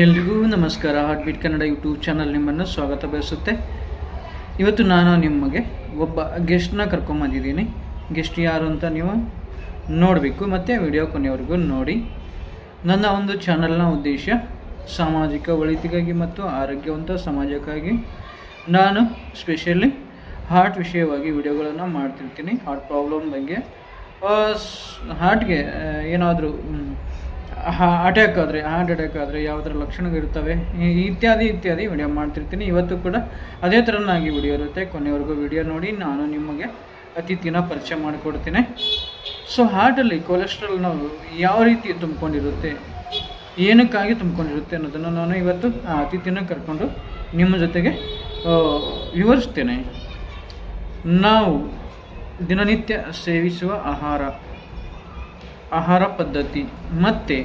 ಎಲ್ರಿಗೂ ನಮಸ್ಕಾರ. Heart beat Kannada YouTube channel ನಿಮ್ಮನ್ನು ಸ್ವಾಗತ ಬಯಸುತ್ತೆ. ಇವತ್ತು ನಾನು ನಿಮಗೆ ಒಬ್ಬ ಗೆಸ್ಟ್ನ ಕರ್ಕೊಂಬಂದಿದ್ದೀನಿ. ಗೆಸ್ಟ್ ಯಾರು ಅಂತ ನೀವು ನೋಡಬೇಕು ಮತ್ತು ವಿಡಿಯೋ ಕೊನೆಯವರೆಗೂ ನೋಡಿ. ನನ್ನ ಒಂದು ಚಾನಲ್ನ ಉದ್ದೇಶ ಸಾಮಾಜಿಕ ಒಳಿತಿಗಾಗಿ ಮತ್ತು ಆರೋಗ್ಯವಂತ ಸಮಾಜಕ್ಕಾಗಿ ನಾನು ಸ್ಪೆಷಲಿ ಹಾರ್ಟ್ ವಿಷಯವಾಗಿ ವಿಡಿಯೋಗಳನ್ನು ಮಾಡ್ತಿರ್ತೀನಿ. ಹಾರ್ಟ್ ಪ್ರಾಬ್ಲಮ್ ಬಗ್ಗೆ, ಹಾರ್ಟ್ಗೆ ಏನಾದರೂ ಹಾರ್ಟ್ ಅಟ್ಯಾಕ್ ಆದರೆ ಯಾವುದರ ಲಕ್ಷಣಗಳಿರ್ತವೆ ಇತ್ಯಾದಿ ವಿಡಿಯೋ ಮಾಡ್ತಿರ್ತೀನಿ. ಇವತ್ತು ಕೂಡ ಅದೇ ಥರನಾಗಿ ವಿಡಿಯೋ ಇರುತ್ತೆ. ಕೊನೆವರೆಗೂ ವಿಡಿಯೋ ನೋಡಿ. ನಾನು ನಿಮಗೆ ಅತಿಥಿನ ಪರಿಚಯ ಮಾಡಿಕೊಡ್ತೀನಿ. ಸೊ ಹಾರ್ಟಲ್ಲಿ ಕೊಲೆಸ್ಟ್ರಾಲ್ ನಾವು ಯಾವ ರೀತಿ ತುಂಬಿಕೊಂಡಿರುತ್ತೆ, ಏನಕ್ಕಾಗಿ ತುಂಬಿಕೊಂಡಿರುತ್ತೆ ಅನ್ನೋದನ್ನು ನಾನು ಇವತ್ತು ಆ ಅತಿಥಿನ ಕರ್ಕೊಂಡು ನಿಮ್ಮ ಜೊತೆಗೆ ವಿವರಿಸ್ತೇನೆ. ನಾವು ದಿನನಿತ್ಯ ಸೇವಿಸುವ ಆಹಾರ ಪದ್ಧತಿ ಮತ್ತು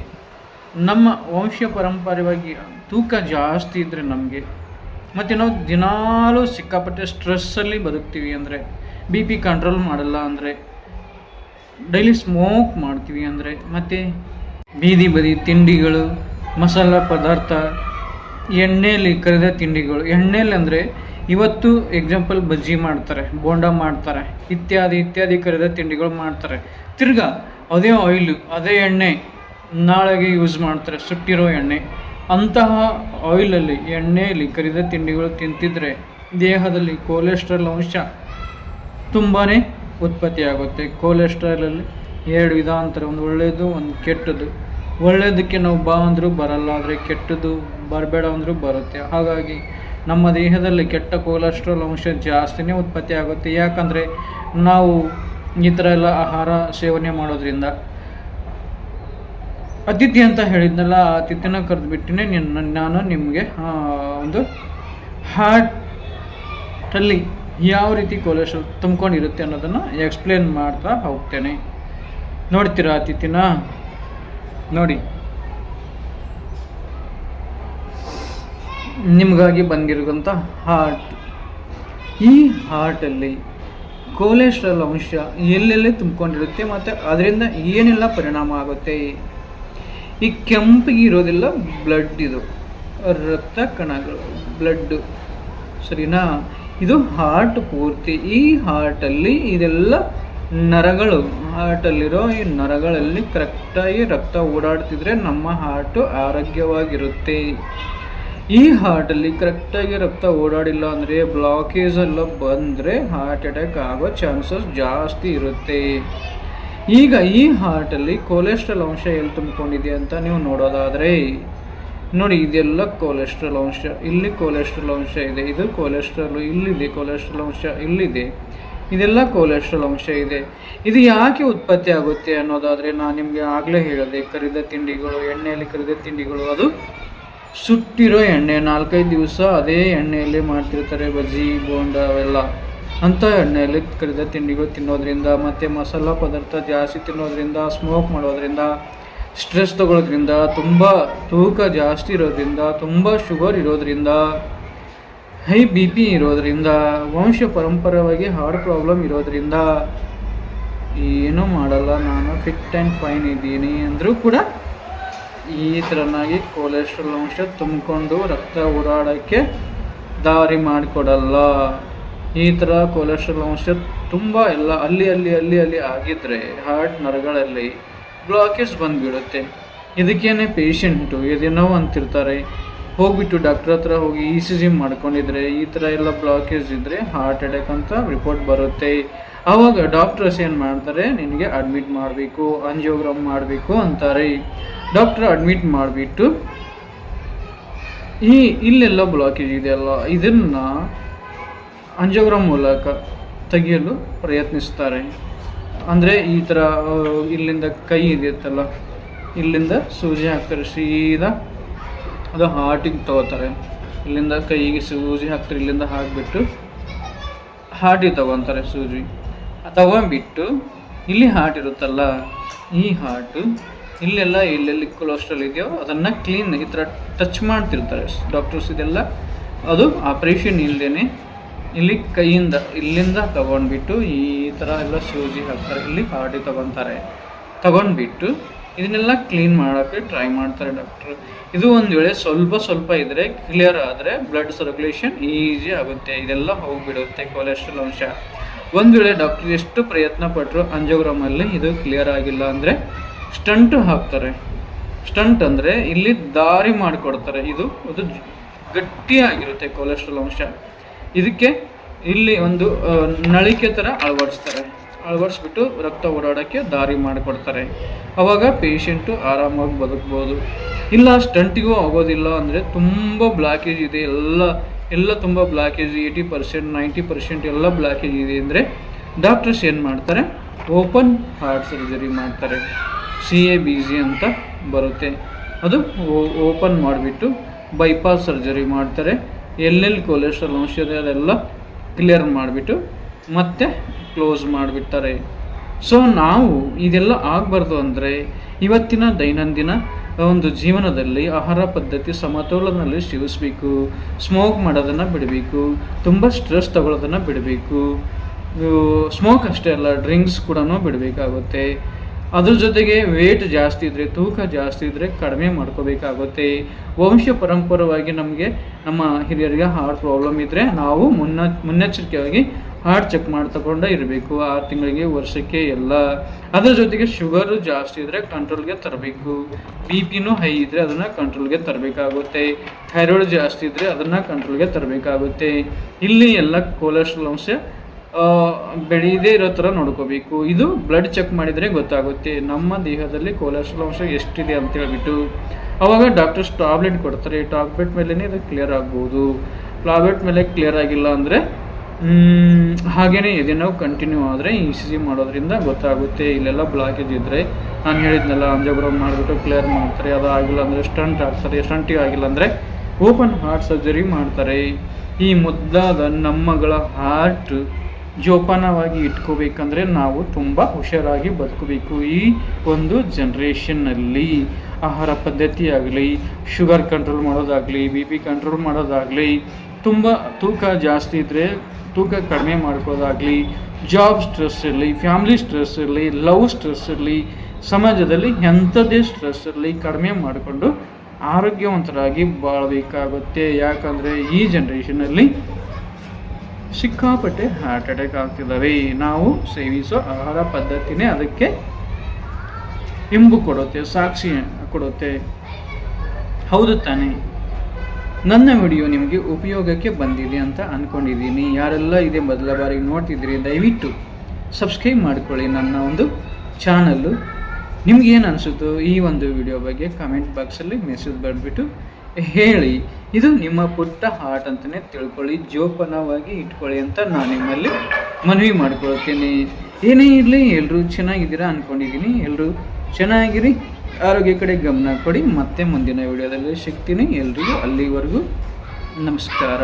ನಮ್ಮ ವಂಶ ಪರಂಪರೆಯಾಗಿ ತೂಕ ಜಾಸ್ತಿ ಇದ್ದರೆ ನಮಗೆ, ಮತ್ತು ನಾವು ದಿನಾಲೂ ಸಿಕ್ಕಾಪಟ್ಟೆ ಸ್ಟ್ರೆಸ್ಸಲ್ಲಿ ಬದುಕ್ತೀವಿ ಅಂದರೆ, ಬಿ ಪಿ ಕಂಟ್ರೋಲ್ ಮಾಡಲ್ಲ ಅಂದರೆ, ಡೈಲಿ ಸ್ಮೋಕ್ ಮಾಡ್ತೀವಿ ಅಂದರೆ, ಮತ್ತು ಬೀದಿ ಬದಿ ತಿಂಡಿಗಳು, ಮಸಾಲ ಪದಾರ್ಥ, ಎಣ್ಣೆಯಲ್ಲಿ ಕರಿದ ತಿಂಡಿಗಳು, ಎಣ್ಣೆಯಲ್ಲಿ ಅಂದರೆ ಇವತ್ತು ಎಕ್ಸಾಂಪಲ್ ಬಜ್ಜಿ ಮಾಡ್ತಾರೆ, ಬೋಂಡ ಮಾಡ್ತಾರೆ, ಇತ್ಯಾದಿ ಕರಿದ ತಿಂಡಿಗಳು ಮಾಡ್ತಾರೆ. ತಿರ್ಗಾ ಅದೇ ಆಯಿಲು, ಅದೇ ಎಣ್ಣೆ ನಾಳೆಗೆ ಯೂಸ್ ಮಾಡ್ತಾರೆ, ಸುಟ್ಟಿರೋ ಎಣ್ಣೆ. ಅಂತಹ ಆಯಿಲಲ್ಲಿ, ಎಣ್ಣೆಯಲ್ಲಿ ಕರಿದ ತಿಂಡಿಗಳು ತಿಂತಿದ್ರೆ ದೇಹದಲ್ಲಿ ಕೊಲೆಸ್ಟ್ರಾಲ್ ಅಂಶ ತುಂಬಾ ಉತ್ಪತ್ತಿಯಾಗುತ್ತೆ. ಕೊಲೆಸ್ಟ್ರಾಲಲ್ಲಿ 2 ವಿಧ ಅಂತಾರೆ, ಒಂದು ಒಳ್ಳೆಯದು, ಒಂದು ಕೆಟ್ಟದ್ದು. ಒಳ್ಳೆಯದಕ್ಕೆ ನಾವು ಬಾ ಅಂದರೂ ಬರಲ್ಲ, ಆದರೆ ಕೆಟ್ಟದ್ದು ಬರಬೇಡ ಅಂದರೂ ಬರುತ್ತೆ. ಹಾಗಾಗಿ ನಮ್ಮ ದೇಹದಲ್ಲಿ ಕೆಟ್ಟ ಕೊಲೆಸ್ಟ್ರಾಲ್ ಅಂಶ ಜಾಸ್ತಿನೇ ಉತ್ಪತ್ತಿ ಆಗುತ್ತೆ. ಯಾಕಂದರೆ ನಾವು ಈ ಥರ ಎಲ್ಲ ಆಹಾರ ಸೇವನೆ ಮಾಡೋದ್ರಿಂದ. ಅತಿಥಿ ಅಂತ ಹೇಳಿದ್ನಲ್ಲ, ಆ ಅತಿಥಿನ ಕರೆದುಬಿಟ್ಟಿನೇ ನಾನು ನಿಮಗೆ ಒಂದು ಹಾರ್ಟಲ್ಲಿ ಯಾವ ರೀತಿ ಕೊಲೆಸ್ಟ್ರಾಲ್ ತುಂಬ್ಕೊಂಡಿರುತ್ತೆ ಅನ್ನೋದನ್ನು ಎಕ್ಸ್ಪ್ಲೇನ್ ಮಾಡ್ತಾ ಹೋಗ್ತೇನೆ. ನೋಡ್ತೀರಾ ಅತಿಥಿನ? ನೋಡಿ, ನಿಮಗಾಗಿ ಬಂದಿರುವಂಥ ಹಾರ್ಟ್. ಈ ಹಾರ್ಟಲ್ಲಿ ಕೊಲೆಸ್ಟ್ರಾಲ್ ಅಂಶ ಎಲ್ಲೆಲ್ಲಿ ತುಂಬಿಕೊಂಡಿರುತ್ತೆ ಮತ್ತು ಅದರಿಂದ ಏನೆಲ್ಲ ಪರಿಣಾಮ ಆಗುತ್ತೆ. ಈ ಕೆಂಪಿಗೆ ಇರೋದೆಲ್ಲ ಬ್ಲಡ್, ಇದು ರಕ್ತ ಕಣಗಳು, ಬ್ಲಡ್ಡು, ಸರಿನಾ? ಇದು ಹಾರ್ಟ್ ಪೂರ್ತಿ. ಈ ಹಾರ್ಟಲ್ಲಿ ಇದೆಲ್ಲ ನರಗಳು, ಹಾರ್ಟಲ್ಲಿರೋ ಈ ನರಗಳಲ್ಲಿ ಕರೆಕ್ಟಾಗಿ ರಕ್ತ ಓಡಾಡ್ತಿದ್ರೆ ನಮ್ಮ ಹಾರ್ಟು ಆರೋಗ್ಯವಾಗಿರುತ್ತೆ. ಈ ಹಾರ್ಟಲ್ಲಿ ಕರೆಕ್ಟಾಗಿ ರಕ್ತ ಓಡಾಡಿಲ್ಲ ಅಂದರೆ, ಬ್ಲಾಕೇಜ್ ಎಲ್ಲ ಬಂದರೆ ಹಾರ್ಟ್ ಅಟ್ಯಾಕ್ ಆಗೋ ಚಾನ್ಸಸ್ ಜಾಸ್ತಿ ಇರುತ್ತೆ. ಈಗ ಈ ಹಾರ್ಟಲ್ಲಿ ಕೊಲೆಸ್ಟ್ರಾಲ್ ಅಂಶ ಎಲ್ಲಿ ತುಂಬಿಕೊಂಡಿದೆ ಅಂತ ನೀವು ನೋಡೋದಾದರೆ, ನೋಡಿ, ಇದೆಲ್ಲ ಕೊಲೆಸ್ಟ್ರಾಲ್ ಅಂಶ. ಇಲ್ಲಿ ಕೊಲೆಸ್ಟ್ರಾಲ್ ಅಂಶ ಇದೆ, ಇದು ಕೊಲೆಸ್ಟ್ರಾಲ್ ಇಲ್ಲಿದೆ, ಕೊಲೆಸ್ಟ್ರಾಲ್ ಅಂಶ ಇಲ್ಲಿದೆ, ಇದೆಲ್ಲ ಕೊಲೆಸ್ಟ್ರಾಲ್ ಅಂಶ ಇದೆ. ಇದು ಯಾಕೆ ಉತ್ಪತ್ತಿ ಆಗುತ್ತೆ ಅನ್ನೋದಾದರೆ, ನಾನು ನಿಮಗೆ ಆಗಲೇ ಹೇಳಿದೆ, ಕರಿದ ತಿಂಡಿಗಳು, ಎಣ್ಣೆಯಲ್ಲಿ ಕರಿದ ತಿಂಡಿಗಳು, ಅದು ಸುಟ್ಟಿರೋ ಎಣ್ಣೆ, 4-5 ದಿವಸ ಅದೇ ಎಣ್ಣೆಯಲ್ಲಿ ಮಾಡ್ತಿರ್ತಾರೆ, ಬಜ್ಜಿ ಬೋಂಡ ಅವೆಲ್ಲ. ಅಂಥ ಎಣ್ಣೆಯಲ್ಲಿ ಕರಿದ ತಿಂಡಿಗಳು ತಿನ್ನೋದ್ರಿಂದ, ಮತ್ತು ಮಸಾಲ ಪದಾರ್ಥ ಜಾಸ್ತಿ ತಿನ್ನೋದ್ರಿಂದ, ಸ್ಮೋಕ್ ಮಾಡೋದ್ರಿಂದ, ಸ್ಟ್ರೆಸ್ ತಗೊಳ್ಳೋದ್ರಿಂದ, ತುಂಬ ತೂಕ ಜಾಸ್ತಿ ಇರೋದ್ರಿಂದ, ತುಂಬ ಶುಗರ್ ಇರೋದ್ರಿಂದ, ಹೈ ಬಿ ಪಿ ಇರೋದ್ರಿಂದ, ವಂಶ ಪರಂಪರೆಯಾಗಿ ಹಾರ್ಟ್ ಪ್ರಾಬ್ಲಮ್ ಇರೋದ್ರಿಂದ ಏನೂ ಮಾಡಲ್ಲ, ನಾನು ಫಿಟ್ ಆ್ಯಂಡ್ ಫೈನ್ ಇದ್ದೀನಿ ಅಂದರೂ ಕೂಡ ಈ ಥರನಾಗಿ ಕೊಲೆಸ್ಟ್ರಾಲ್ ಅಂಶ ತುಂಬಿಕೊಂಡು ರಕ್ತ ಓಡಾಡೋಕ್ಕೆ ದಾರಿ ಮಾಡಿಕೊಡಲ್ಲ. ಈ ಥರ ಕೊಲೆಸ್ಟ್ರಾಲ್ ಅಂಶ ತುಂಬ ಎಲ್ಲ ಅಲ್ಲಿ ಆಗಿದ್ದರೆ ಹಾರ್ಟ್ ನರಗಳಲ್ಲಿ ಬ್ಲಾಕೇಜ್ ಬಂದುಬಿಡುತ್ತೆ. ಇದಕ್ಕೇನೆ ಪೇಷಂಟು ಎದೇನೋ ಅಂತಿರ್ತಾರೆ, ಹೋಗಿಬಿಟ್ಟು ಡಾಕ್ಟ್ರ್ ಹತ್ರ ಹೋಗಿ ECG ಮಾಡ್ಕೊಂಡಿದ್ರೆ ಈ ಥರ ಎಲ್ಲ ಬ್ಲಾಕೇಜ್ ಇದ್ದರೆ ಹಾರ್ಟ್ ಅಟ್ಯಾಕ್ ಅಂತ ರಿಪೋರ್ಟ್ ಬರುತ್ತೆ. ಆವಾಗ ಡಾಕ್ಟರ್ಸ್ ಏನು ಮಾಡ್ತಾರೆ, ನಿನಗೆ ಅಡ್ಮಿಟ್ ಮಾಡಬೇಕು, ಆಂಜಿಯೋಗ್ರಾಮ್ ಮಾಡಬೇಕು ಅಂತಾರೆ. ಡಾಕ್ಟ್ರ್ ಅಡ್ಮಿಟ್ ಮಾಡಿಬಿಟ್ಟು ಇಲ್ಲೆಲ್ಲ ಬ್ಲಾಕೇಜ್ ಇದೆಯಲ್ಲ, ಇದನ್ನು ಆಂಜಿಯೋಗ್ರಾಮ್ ಮೂಲಕ ತೆಗೆಯಲು ಪ್ರಯತ್ನಿಸ್ತಾರೆ. ಅಂದರೆ ಈ ಥರ ಇಲ್ಲಿಂದ ಕೈ ಇದೆಯತ್ತಲ್ಲ, ಇಲ್ಲಿಂದ ಸೂಜಿ ಹಾಕ್ತಾರೆ, ಸೀದಾ ಅದು ಹಾರ್ಟಿಗೆ ತಗೋತಾರೆ. ಇಲ್ಲಿಂದ ಕೈಗೆ ಸೂಜಿ ಹಾಕ್ತಾರೆ, ಇಲ್ಲಿಂದ ಹಾಕಿಬಿಟ್ಟು ಹಾರ್ಟಿಗೆ ತಗೊತಾರೆ ಸೂಜಿ. ತಗೊಂಡ್ಬಿಟ್ಟು ಇಲ್ಲಿ ಹಾರ್ಟ್ ಇರುತ್ತಲ್ಲ, ಈ ಹಾರ್ಟು ಇಲ್ಲೆಲ್ಲ ಎಲ್ಲೆಲ್ಲಿ ಕೊಲೆಸ್ಟ್ರಾಲ್ ಇದೆಯೋ ಅದನ್ನು ಕ್ಲೀನ್ ಈ ಥರ ಟಚ್ ಮಾಡ್ತಿರ್ತಾರೆ ಡಾಕ್ಟರ್ಸ್. ಇದೆಲ್ಲ ಅದು ಆಪ್ರೇಷನ್ ಇಲ್ಲದೇ ಇಲ್ಲಿ ಕೈಯಿಂದ ಇಲ್ಲಿಂದ ತಗೊಂಡ್ಬಿಟ್ಟು ಈ ಥರ ಎಲ್ಲ ಸೂಜಿ ಹಾಕ್ತಾರೆ, ಇಲ್ಲಿ ಹಾರ್ಟಿಗೆ ತಗೊತಾರೆ. ತಗೊಂಡ್ಬಿಟ್ಟು ಇದನ್ನೆಲ್ಲ ಕ್ಲೀನ್ ಮಾಡೋಕ್ಕೆ ಟ್ರೈ ಮಾಡ್ತಾರೆ ಡಾಕ್ಟ್ರು. ಇದು ಒಂದು ವೇಳೆ ಸ್ವಲ್ಪ ಇದ್ದರೆ ಕ್ಲಿಯರ್ ಆದರೆ ಬ್ಲಡ್ ಸರ್ಕ್ಯುಲೇಷನ್ ಈಸಿ ಆಗುತ್ತೆ, ಇದೆಲ್ಲ ಹೋಗಿಬಿಡುತ್ತೆ ಕೊಲೆಸ್ಟ್ರಾಲ್ ಅಂಶ. ಒಂದು ವೇಳೆ ಡಾಕ್ಟ್ರು ಎಷ್ಟು ಪ್ರಯತ್ನ ಪಟ್ಟರು ಅಂಜಿಯೋಗ್ರಾಮಲ್ಲಿ ಇದು ಕ್ಲಿಯರ್ ಆಗಿಲ್ಲ ಅಂದರೆ ಸ್ಟಂಟ್ ಹಾಕ್ತಾರೆ. ಸ್ಟಂಟ್ ಅಂದರೆ ಇಲ್ಲಿ ದಾರಿ ಮಾಡಿಕೊಡ್ತಾರೆ. ಇದು ಗಟ್ಟಿಯಾಗಿರುತ್ತೆ ಕೊಲೆಸ್ಟ್ರಾಲ್ ಅಂಶ. ಇದಕ್ಕೆ ಇಲ್ಲಿ ಒಂದು ನಳಿಕೆ ಥರ ಅಳವಡಿಸ್ಬಿಟ್ಟು ರಕ್ತ ಓಡಾಡೋಕ್ಕೆ ದಾರಿ ಮಾಡಿಕೊಡ್ತಾರೆ. ಆವಾಗ ಪೇಷಂಟು ಆರಾಮಾಗಿ ಬದುಕ್ಬೋದು. ಇಲ್ಲ ಸ್ಟಂಟಿಗೂ ಆಗೋದಿಲ್ಲ ಅಂದರೆ ತುಂಬ ಬ್ಲಾಕೇಜ್ ಇದೆ, ಎಲ್ಲ ತುಂಬ ಬ್ಲಾಕೇಜ್ 80% 90% ಎಲ್ಲ ಬ್ಲಾಕೇಜ್ ಇದೆ ಅಂದರೆ ಡಾಕ್ಟರ್ಸ್ ಏನು ಮಾಡ್ತಾರೆ, ಓಪನ್ ಹಾರ್ಟ್ ಸರ್ಜರಿ ಮಾಡ್ತಾರೆ. CABG ಅಂತ ಬರುತ್ತೆ, ಅದು ಓಪನ್ ಮಾಡಿಬಿಟ್ಟು ಬೈಪಾಸ್ ಸರ್ಜರಿ ಮಾಡ್ತಾರೆ. ಎಲ್ಲೆಲ್ಲಿ ಕೊಲೆಸ್ಟ್ರಾಲ್ ಅಂಶ ಇದೆ ಅದೆಲ್ಲ ಕ್ಲಿಯರ್ ಮಾಡಿಬಿಟ್ಟು ಮತ್ತೆ ಕ್ಲೋಸ್ ಮಾಡಿಬಿಡ್ತಾರೆ. ಸೊ ನಾವು ಇದೆಲ್ಲ ಆಗಬಾರ್ದು ಅಂದರೆ ಇವತ್ತಿನ ದೈನಂದಿನ ಒಂದು ಜೀವನದಲ್ಲಿ ಆಹಾರ ಪದ್ಧತಿ ಸಮತೋಲನದಲ್ಲಿ ಸೇವಿಸಬೇಕು. ಸ್ಮೋಕ್ ಮಾಡೋದನ್ನು ಬಿಡಬೇಕು, ತುಂಬ ಸ್ಟ್ರೆಸ್ ತಗೊಳ್ಳೋದನ್ನು ಬಿಡಬೇಕು. ಸ್ಮೋಕ್ ಅಷ್ಟೇ ಅಲ್ಲ, ಡ್ರಿಂಕ್ಸ್ ಕೂಡ ಬಿಡಬೇಕಾಗುತ್ತೆ. ಅದ್ರ ಜೊತೆಗೆ ವೇಟ್ ಜಾಸ್ತಿ ಇದ್ದರೆ, ತೂಕ ಜಾಸ್ತಿ ಇದ್ದರೆ ಕಡಿಮೆ ಮಾಡ್ಕೋಬೇಕಾಗುತ್ತೆ. ವಂಶ ಪರಂಪರವಾಗಿ ನಮಗೆ ನಮ್ಮ ಹಿರಿಯರಿಗೆ ಹಾರ್ಟ್ ಪ್ರಾಬ್ಲಮ್ ಇದ್ದರೆ ನಾವು ಮುನ್ನೆಚ್ಚರಿಕೆಯಾಗಿ ಹಾರ್ಟ್ ಚೆಕ್ ಮಾಡಿ ತಗೊಂಡೇ ಇರಬೇಕು, 6 ತಿಂಗಳಿಗೆ, ವರ್ಷಕ್ಕೆ ಎಲ್ಲ. ಅದ್ರ ಜೊತೆಗೆ ಶುಗರು ಜಾಸ್ತಿ ಇದ್ದರೆ ಕಂಟ್ರೋಲ್ಗೆ ತರಬೇಕು. BP ಹೈ ಇದ್ದರೆ ಅದನ್ನು ಕಂಟ್ರೋಲ್ಗೆ ತರಬೇಕಾಗುತ್ತೆ. ಥೈರಾಯ್ಡ್ ಜಾಸ್ತಿ ಇದ್ದರೆ ಅದನ್ನು ಕಂಟ್ರೋಲ್ಗೆ ತರಬೇಕಾಗುತ್ತೆ. ಇಲ್ಲಿ ಎಲ್ಲ ಕೊಲೆಸ್ಟ್ರಾಲ್ ಅಂಶ ಬೆಳೆಯದೇ ಇರೋ ಥರ ನೋಡ್ಕೋಬೇಕು. ಇದು ಬ್ಲಡ್ ಚೆಕ್ ಮಾಡಿದರೆ ಗೊತ್ತಾಗುತ್ತೆ ನಮ್ಮ ದೇಹದಲ್ಲಿ ಕೊಲೆಸ್ಟ್ರಾಲ್ ಅಂಶ ಎಷ್ಟಿದೆ ಅಂತ ಹೇಳ್ಬಿಟ್ಟು. ಆವಾಗ ಡಾಕ್ಟರ್ಸ್ ಟ್ಯಾಬ್ಲೆಟ್ ಕೊಡ್ತಾರೆ. ಟ್ಯಾಬ್ಲೆಟ್ ಮೇಲೇ ಇದು ಕ್ಲಿಯರ್ ಆಗ್ಬೋದು. ಟ್ಯಾಬ್ಲೆಟ್ ಮೇಲೆ ಕ್ಲಿಯರ್ ಆಗಿಲ್ಲ ಅಂದರೆ ಹಾಗೆಯೇ ಎದೆನೋವು ಕಂಟಿನ್ಯೂ ಆದರೆ ECG ಮಾಡೋದ್ರಿಂದ ಗೊತ್ತಾಗುತ್ತೆ. ಇಲ್ಲೆಲ್ಲ ಬ್ಲಾಕೇಜ್ ಇದ್ದರೆ ನಾನು ಹೇಳಿದ್ನಲ್ಲ, ಅಂಜಿಯೋಗ್ರಾಮ್ ಮಾಡಿಬಿಟ್ಟು ಕ್ಲಿಯರ್ ಮಾಡ್ತಾರೆ. ಅದು ಆಗಿಲ್ಲ ಅಂದರೆ ಸ್ಟಂಟ್ ಹಾಕ್ತಾರೆ. ಸ್ಟಂಟಿಗೆ ಆಗಿಲ್ಲ ಅಂದರೆ ಓಪನ್ ಹಾರ್ಟ್ ಸರ್ಜರಿ ಮಾಡ್ತಾರೆ. ಈ ಮುದ್ದಾದ ನಮ್ಮಗಳ ಹಾರ್ಟ್ ಜೋಪಾನವಾಗಿ ಇಟ್ಕೋಬೇಕಂದ್ರೆ ನಾವು ತುಂಬ ಹುಷಾರಾಗಿ ಬದುಕಬೇಕು. ಈ ಒಂದು ಜನ್ರೇಷನ್ನಲ್ಲಿ ಆಹಾರ ಪದ್ಧತಿ ಆಗಲಿ, ಶುಗರ್ ಕಂಟ್ರೋಲ್ ಮಾಡೋದಾಗಲಿ, BP ಕಂಟ್ರೋಲ್ ಮಾಡೋದಾಗಲಿ, ತುಂಬ ತೂಕ ಜಾಸ್ತಿ ಇದ್ದರೆ ತೂಕ ಕಡಿಮೆ ಮಾಡ್ಕೋದಾಗಲಿ, ಜಾಬ್ ಸ್ಟ್ರೆಸ್ ಇರಲಿ, ಫ್ಯಾಮಿಲಿ ಸ್ಟ್ರೆಸ್ ಇರಲಿ, ಲವ್ ಸ್ಟ್ರೆಸ್ ಇರಲಿ, ಸಮಾಜದಲ್ಲಿ ಎಂಥದ್ದೇ ಸ್ಟ್ರೆಸ್ ಇರಲಿ ಕಡಿಮೆ ಮಾಡಿಕೊಂಡು ಆರೋಗ್ಯವಂತರಾಗಿ ಬಾಳಬೇಕಾಗುತ್ತೆ. ಯಾಕಂದರೆ ಈ ಜನ್ರೇಷನಲ್ಲಿ ಸಿಕ್ಕಾಪಟ್ಟೆ ಹಾರ್ಟ್ ಅಟ್ಯಾಕ್ ಆಗ್ತಿದ್ದಾವೆ. ನಾವು ಸೇವಿಸೋ ಆಹಾರ ಪದ್ಧತಿನೇ ಅದಕ್ಕೆ ಇಂಬು ಕೊಡುತ್ತೆ, ಸಾಕ್ಷಿ ಕೊಡುತ್ತೆ. ಹೌದು ತಾನೇ? ನನ್ನ ವಿಡಿಯೋ ನಿಮಗೆ ಉಪಯೋಗಕ್ಕೆ ಬಂದಿದೆ ಅಂತ ಅಂದ್ಕೊಂಡಿದ್ದೀನಿ. ಯಾರೆಲ್ಲ ಇದೇ ಮೊದಲ ಬಾರಿಗೆ ನೋಡ್ತಿದ್ದೀರಿ ದಯವಿಟ್ಟು ಸಬ್ಸ್ಕ್ರೈಬ್ ಮಾಡಿಕೊಳ್ಳಿ ನನ್ನ ಒಂದು ಚಾನಲ್ಲು. ನಿಮ್ಗೇನು ಅನಿಸುತ್ತೋ ಈ ಒಂದು ವಿಡಿಯೋ ಬಗ್ಗೆ ಕಮೆಂಟ್ ಬಾಕ್ಸಲ್ಲಿ ಮೆಸೇಜ್ ಬರೆದ್ಬಿಟ್ಟು ಹೇಳಿ. ಇದು ನಿಮ್ಮ ಪುಟ್ಟ ಹಾರ್ಟ್ ಅಂತಲೇ ತಿಳ್ಕೊಳ್ಳಿ, ಜೋಪಾನವಾಗಿ ಇಟ್ಕೊಳ್ಳಿ ಅಂತ ನಾನು ನಿಮ್ಮಲ್ಲಿ ಮನವಿ ಮಾಡ್ಕೊಳ್ತೀನಿ. ಏನೇ ಇರಲಿ, ಎಲ್ಲರೂ ಚೆನ್ನಾಗಿದ್ದೀರಾ ಅಂದ್ಕೊಂಡಿದ್ದೀನಿ. ಎಲ್ಲರೂ ಚೆನ್ನಾಗಿರಿ, ಆರೋಗ್ಯ ಕಡೆ ಗಮನ ಕೊಡಿ. ಮತ್ತೆ ಮುಂದಿನ ವಿಡಿಯೋದಲ್ಲಿ ಸಿಗ್ತೀನಿ. ಎಲ್ರಿಗೂ ಅಲ್ಲಿವರೆಗೂ ನಮಸ್ಕಾರ.